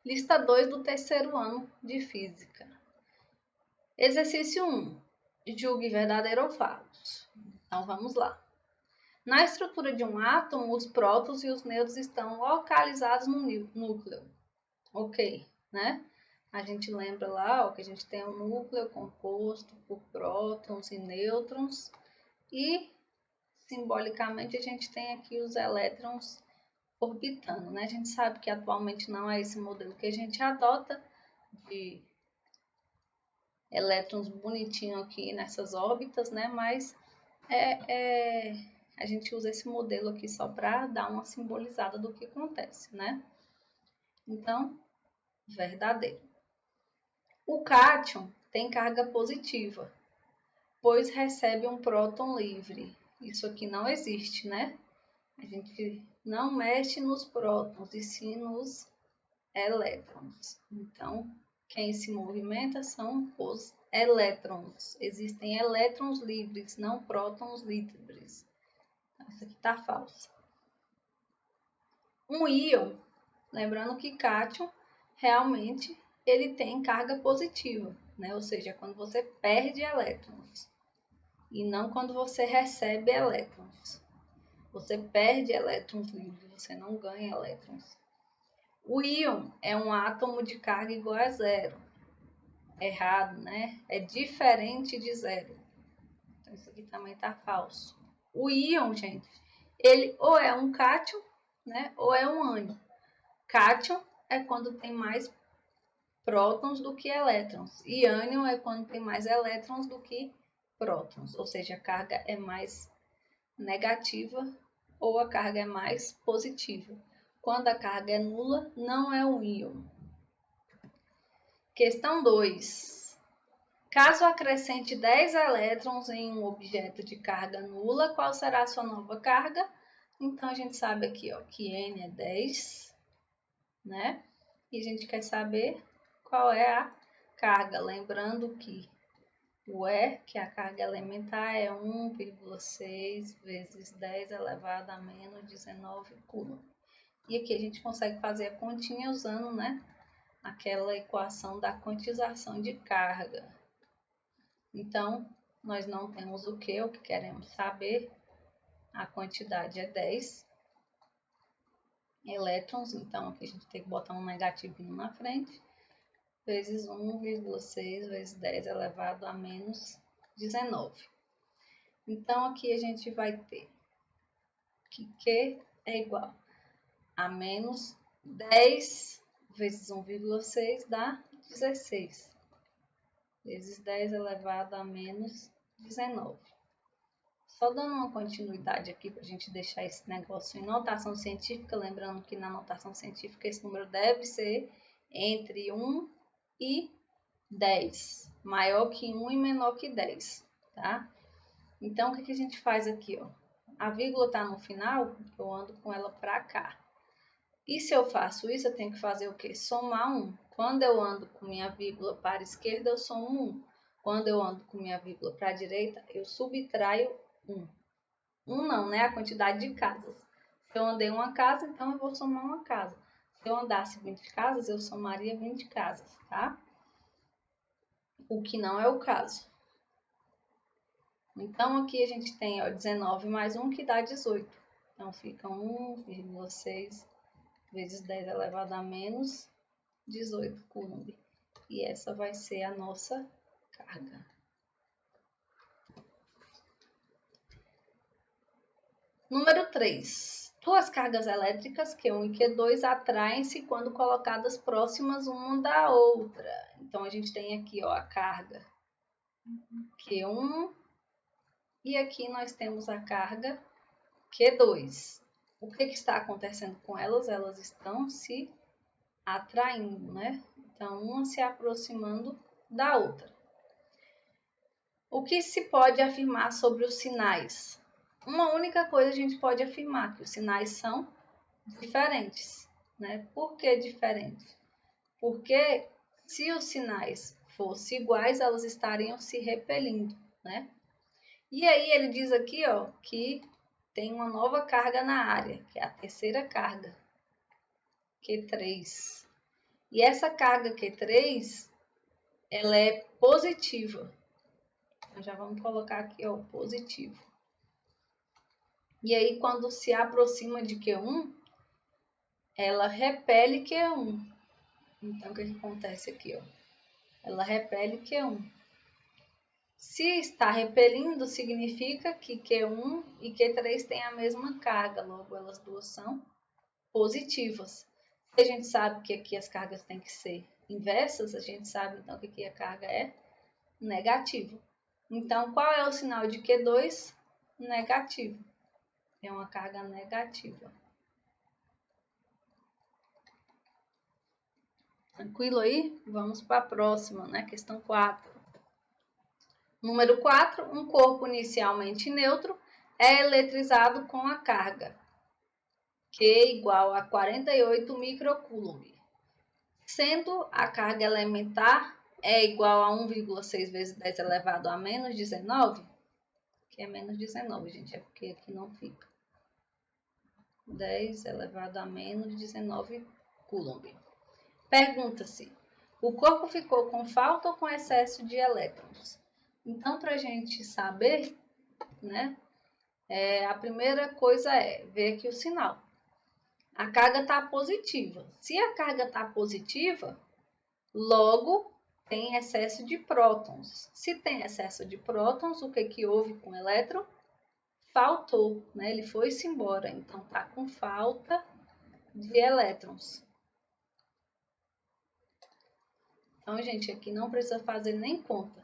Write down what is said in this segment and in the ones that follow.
Lista 2 do terceiro ano de Física. Exercício 1. Julgue verdadeiro ou falso. Então, vamos lá. Na estrutura de um átomo, os prótons e os nêutrons estão localizados no núcleo. Ok, né? A gente lembra lá que a gente tem um núcleo composto por prótons e nêutrons. E, simbolicamente, a gente tem aqui os elétrons orbitando, né? A gente sabe que atualmente não é esse modelo que a gente adota de elétrons bonitinho aqui nessas órbitas, né? Mas a gente usa esse modelo aqui só para dar uma simbolizada do que acontece, né? Então, verdadeiro. O cátion tem carga positiva, pois recebe um próton livre. Isso aqui não existe, né? A gente não mexe nos prótons, e sim nos elétrons. Então, quem se movimenta são os elétrons. Existem elétrons livres, não prótons livres. Essa aqui está falsa. Um íon, lembrando que cátion realmente ele tem carga positiva, né? Ou seja, quando você perde elétrons e não quando você recebe elétrons. Você perde elétrons livres, você não ganha elétrons. O íon é um átomo de carga igual a zero. Errado, né? É diferente de zero. Então, isso aqui também está falso. O íon, gente, ele ou é um cátion, né? Ou é um ânion. Cátion é quando tem mais prótons do que elétrons. E ânion é quando tem mais elétrons do que prótons. Ou seja, a carga é mais negativa ou a carga é mais positiva. Quando a carga é nula, não é um íon. Questão 2. Caso acrescente 10 elétrons em um objeto de carga nula, qual será a sua nova carga? Então, a gente sabe aqui que N é 10, né? E a gente quer saber qual é a carga. Lembrando que o E, que é a carga elementar, é 1,6 vezes 10 elevado a menos 19 coulomb. E aqui a gente consegue fazer a continha usando, né, aquela equação da quantização de carga. Então, nós não temos o que queremos saber. A quantidade é 10 elétrons, então aqui a gente tem que botar um negativinho na frente, vezes 1,6 vezes 10 elevado a menos 19. Então, aqui a gente vai ter que Q é igual a menos 10 vezes 1,6 dá 16, vezes 10 elevado a menos 19. Só dando uma continuidade aqui para a gente deixar esse negócio em notação científica, lembrando que na notação científica esse número deve ser entre 1 e 10, maior que 1 e menor que 10, tá? Então, o que a gente faz aqui, ó? A vírgula está no final, eu ando com ela para cá. E se eu faço isso, eu tenho que fazer o quê? Somar 1. Quando eu ando com minha vírgula para a esquerda, eu somo 1. Quando eu ando com minha vírgula para a direita, eu subtraio 1. 1 não, né? A quantidade de casas. Se eu andei uma casa, então eu vou somar uma casa. Se eu andasse 20 casas, eu somaria 20 casas, tá? O que não é o caso. Então, aqui a gente tem 19 mais 1, que dá 18. Então, fica 1,6 vezes 10 elevado a menos 18 coulomb. E essa vai ser a nossa carga. Número 3. Duas cargas elétricas, Q1 e Q2, atraem-se quando colocadas próximas uma da outra. Então, a gente tem aqui a carga Q1 e aqui nós temos a carga Q2. O que está acontecendo com elas? Elas estão se atraindo, né? Então, uma se aproximando da outra. O que se pode afirmar sobre os sinais? Uma única coisa a gente pode afirmar, que os sinais são diferentes, né? Por que diferentes? Porque se os sinais fossem iguais, elas estariam se repelindo, né? E aí ele diz aqui, que tem uma nova carga na área, que é a terceira carga, Q3. E essa carga Q3, ela é positiva. Então, já vamos colocar aqui, ó, positivo. E aí, quando se aproxima de Q1, ela repele Q1. Então, o que acontece aqui, ó? Ela repele Q1. Se está repelindo, significa que Q1 e Q3 têm a mesma carga, logo elas duas são positivas. Se a gente sabe que aqui as cargas têm que ser inversas, a gente sabe então que aqui a carga é negativa. Então, qual é o sinal de Q2? Negativo. É uma carga negativa. Tranquilo aí? Vamos para a próxima, né? Questão 4. Número 4. Um corpo inicialmente neutro é eletrizado com a carga Q igual a 48 microcoulomb, sendo a carga elementar é igual a 1,6 vezes 10 elevado a menos 19, que é menos 19, gente, é porque aqui não fica. 10 elevado a menos 19 coulomb. Pergunta-se, o corpo ficou com falta ou com excesso de elétrons? Então, para a gente saber, né, a primeira coisa é ver aqui o sinal. A carga está positiva. Se a carga está positiva, logo tem excesso de prótons. Se tem excesso de prótons, o que houve com o elétron? Faltou, né? Ele foi-se embora, então está com falta de elétrons. Então, gente, aqui não precisa fazer nem conta,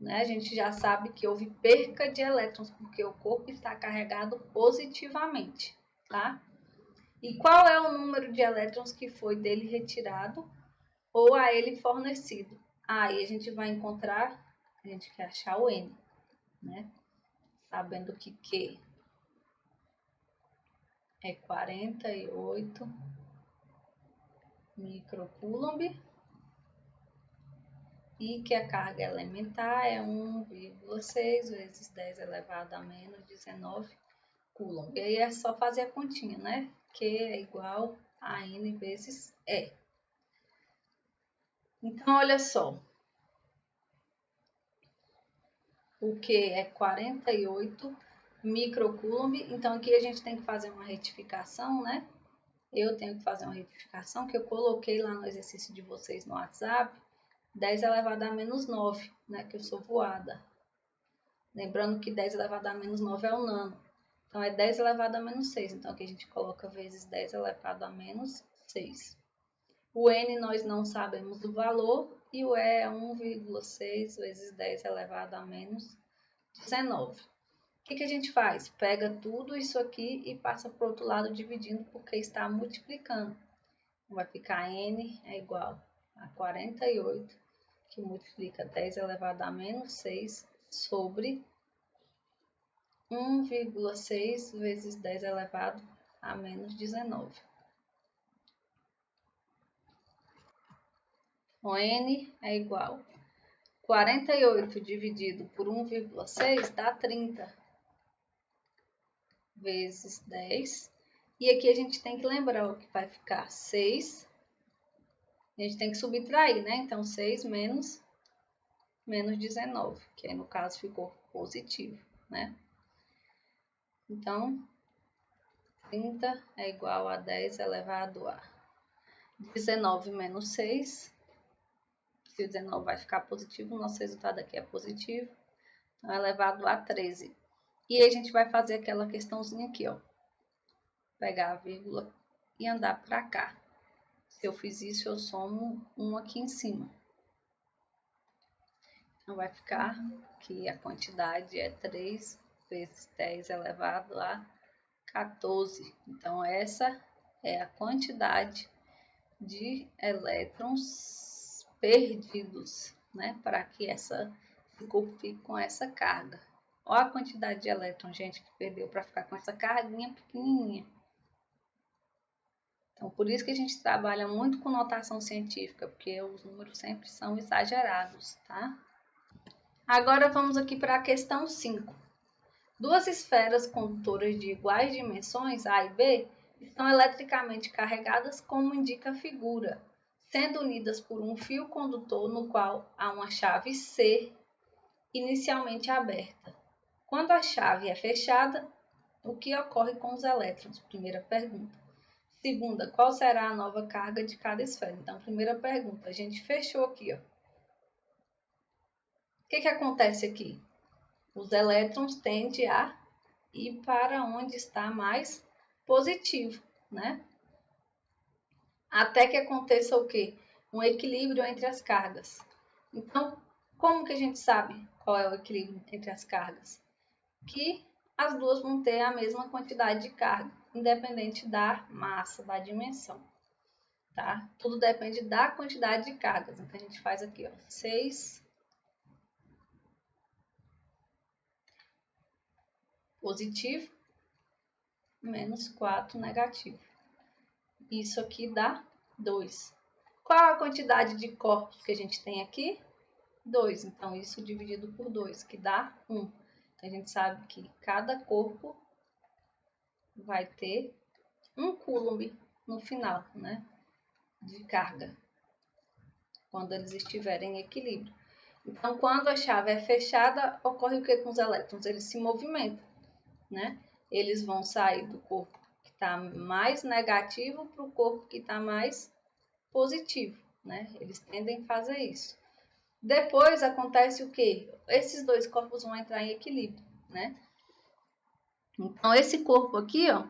né? A gente já sabe que houve perca de elétrons, porque o corpo está carregado positivamente, tá? E qual é o número de elétrons que foi dele retirado ou a ele fornecido? Aí a gente vai encontrar, a gente quer achar o N, né? Sabendo que Q é 48 microcoulomb e que a carga elementar é 1,6 vezes 10 elevado a menos 19 coulomb. E aí é só fazer a continha, né? Q é igual a N vezes E. Então, olha só. O Q é 48 microcoulomb. Então, aqui a gente tem que fazer uma retificação, né? Eu tenho que fazer uma retificação que eu coloquei lá no exercício de vocês no WhatsApp, 10 elevado a menos 9, né? Que eu sou voada. Lembrando que 10 elevado a menos 9 é o nano. Então, é 10 elevado a menos 6. Então, aqui a gente coloca vezes 10 elevado a menos 6. O N nós não sabemos o valor e o E é 1,6 vezes 10 elevado a menos 19. O que a gente faz? Pega tudo isso aqui e passa para o outro lado dividindo porque está multiplicando. Vai ficar N é igual a 48, que multiplica 10 elevado a menos 6 sobre 1,6 vezes 10 elevado a menos 19. O N é igual a 48 dividido por 1,6 dá 30 vezes 10. E aqui a gente tem que lembrar o que vai ficar 6. A gente tem que subtrair, né? Então, 6 menos 19, que aí no caso ficou positivo, né? Então, 30 é igual a 10 elevado a 19 menos 6. Se o 19 vai ficar positivo, o nosso resultado aqui é positivo. Então, elevado a 13. E aí a gente vai fazer aquela questãozinha aqui, ó. Pegar a vírgula e andar para cá. Se eu fiz isso, eu somo 1 aqui em cima. Então, vai ficar que a quantidade é 3 vezes 10 elevado a 14. Então, essa é a quantidade de elétrons perdidos, né? Para que esse corpo fique com essa carga. Olha a quantidade de elétrons, gente, que perdeu para ficar com essa carguinha pequenininha. Então, por isso que a gente trabalha muito com notação científica, porque os números sempre são exagerados, tá? Agora vamos aqui para a questão 5. Duas esferas condutoras de iguais dimensões, A e B, estão eletricamente carregadas como indica a figura, sendo unidas por um fio condutor no qual há uma chave C inicialmente aberta. Quando a chave é fechada, o que ocorre com os elétrons? Primeira pergunta. Segunda, qual será a nova carga de cada esfera? Então, primeira pergunta, a gente fechou aqui, ó. O que acontece aqui? Os elétrons tendem a ir para onde está mais positivo, né? Até que aconteça o quê? Um equilíbrio entre as cargas. Então, como que a gente sabe qual é o equilíbrio entre as cargas? Que as duas vão ter a mesma quantidade de carga, independente da massa, da dimensão. Tá? Tudo depende da quantidade de cargas. Então, a gente faz aqui, ó, 6 positivo menos 4 negativo. Isso aqui dá 2. Qual a quantidade de corpos que a gente tem aqui? 2. Então, isso dividido por 2, que dá 1. Então, a gente sabe que cada corpo vai ter 1 coulomb no final, né, de carga, quando eles estiverem em equilíbrio. Então, quando a chave é fechada, ocorre o que com os elétrons? Eles se movimentam, né? Eles vão sair do corpo que está mais negativo para o corpo que está mais positivo, né? Eles tendem a fazer isso. Depois acontece o quê? Esses dois corpos vão entrar em equilíbrio, né? Então, esse corpo aqui, ó,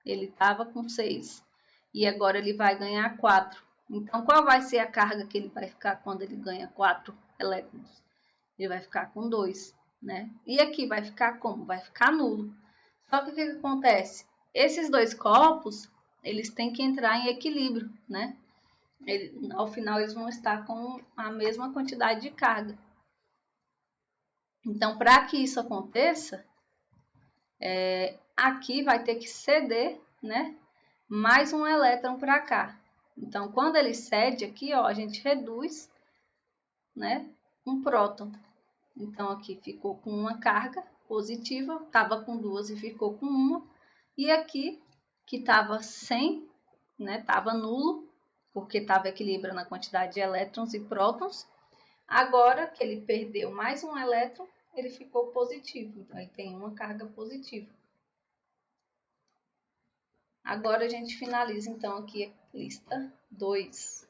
ele estava com 6 e agora ele vai ganhar 4. Então, qual vai ser a carga que ele vai ficar quando ele ganha 4 elétrons? Ele vai ficar com 2, né? E aqui vai ficar como? Vai ficar nulo. Só que o que acontece? Esses dois corpos, eles têm que entrar em equilíbrio, né? Ao final, eles vão estar com a mesma quantidade de carga. Então, para que isso aconteça, aqui vai ter que ceder, né, mais um elétron para cá. Então, quando ele cede aqui, ó, a gente reduz, né, um próton. Então, aqui ficou com uma carga positiva, estava com 2 e ficou com 1. E aqui, que estava sem, né, estava nulo, porque estava equilibrando a quantidade de elétrons e prótons. Agora que ele perdeu mais um elétron, ele ficou positivo. Então, ele tem uma carga positiva. Agora a gente finaliza então aqui a lista 2.